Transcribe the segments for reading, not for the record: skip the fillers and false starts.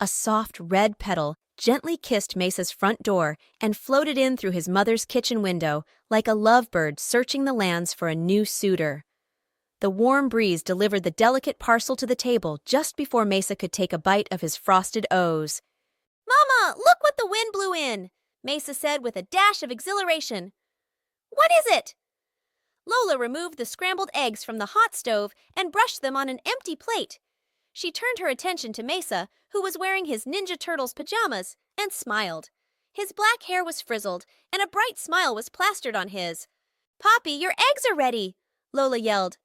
A soft red petal gently kissed Mesa's front door and floated in through his mother's kitchen window like a lovebird searching the lands for a new suitor. The warm breeze delivered the delicate parcel to the table just before Mesa could take a bite of his frosted O's. "Mama, look what the wind blew in!" Mesa said with a dash of exhilaration. "What is it?" Lola removed the scrambled eggs from the hot stove and brushed them on an empty plate. She turned her attention to Mesa, who was wearing his Ninja Turtles pajamas, and smiled. His black hair was frizzled, and a bright smile was plastered on his. "Poppy, your eggs are ready!" Lola yelled.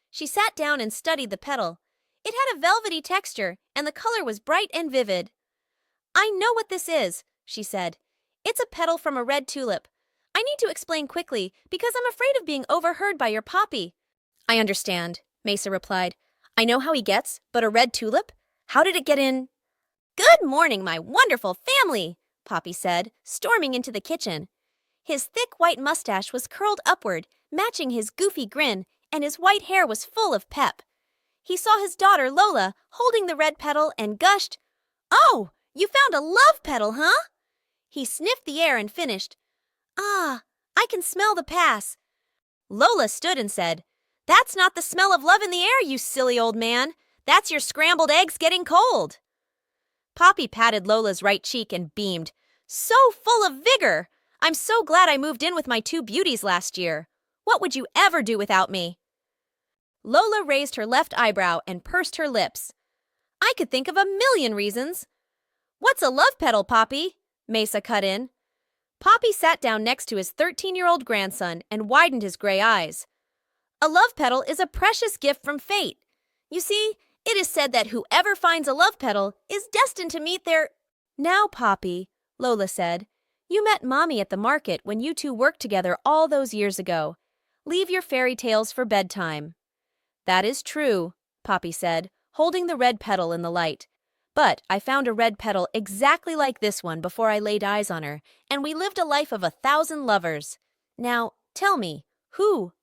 She sat down and studied the petal. It had a velvety texture, and the color was bright and vivid. "I know what this is," she said. "It's a petal from a red tulip. I need to explain quickly, because I'm afraid of being overheard by your Poppy." "I understand," Mesa replied. "I know how he gets, but a red tulip? How did it get in?" "Good morning, my wonderful family," Poppy said, storming into the kitchen. His thick white mustache was curled upward, matching his goofy grin, and his white hair was full of pep. He saw his daughter Lola holding the red petal and gushed, "Oh, you found a love petal, huh?" He sniffed the air and finished, "Ah, I can smell the pass." Lola stood and said, "That's not the smell of love in the air, you silly old man. That's your scrambled eggs getting cold." Poppy patted Lola's right cheek and beamed, "So full of vigor! I'm so glad I moved in with my two beauties last year. What would you ever do without me?" Lola raised her left eyebrow and pursed her lips. "I could think of a million reasons." "What's a love petal, Poppy?" Mesa cut in. Poppy sat down next to his 13-year-old grandson and widened his gray eyes. "A love petal is a precious gift from fate. You see, it is said that whoever finds a love petal is destined to meet their—" "Now, Poppy," Lola said, "you met Mommy at the market when you two worked together all those years ago. Leave your fairy tales for bedtime." "That is true," Poppy said, holding the red petal in the light. "But I found a red petal exactly like this one before I laid eyes on her, and we lived a life of 1,000 lovers. Now, tell me, who?"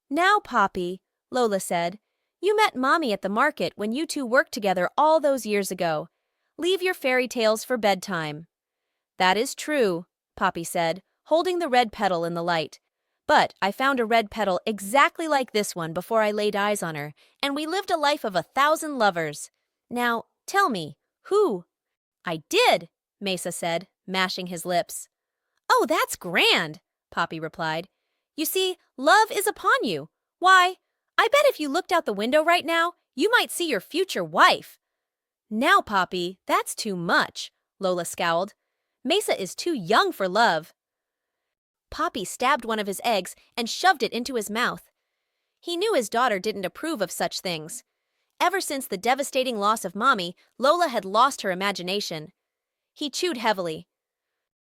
"Now, Poppy," Lola said, "you met Mommy at the market when you two worked together all those years ago. Leave your fairy tales for bedtime." "That is true," Poppy said, holding the red petal in the light. "But I found a red petal exactly like this one before I laid eyes on her, and we lived a life of 1,000 lovers. Now, tell me, who?" "I did," Mesa said, mashing his lips. "Oh, that's grand," Poppy replied. "You see, love is upon you. Why, I bet if you looked out the window right now, you might see your future wife." "Now, Poppy, that's too much," Lola scowled. "Mesa is too young for love." Poppy stabbed one of his eggs and shoved it into his mouth. He knew his daughter didn't approve of such things. Ever since the devastating loss of Mommy, Lola had lost her imagination. He chewed heavily.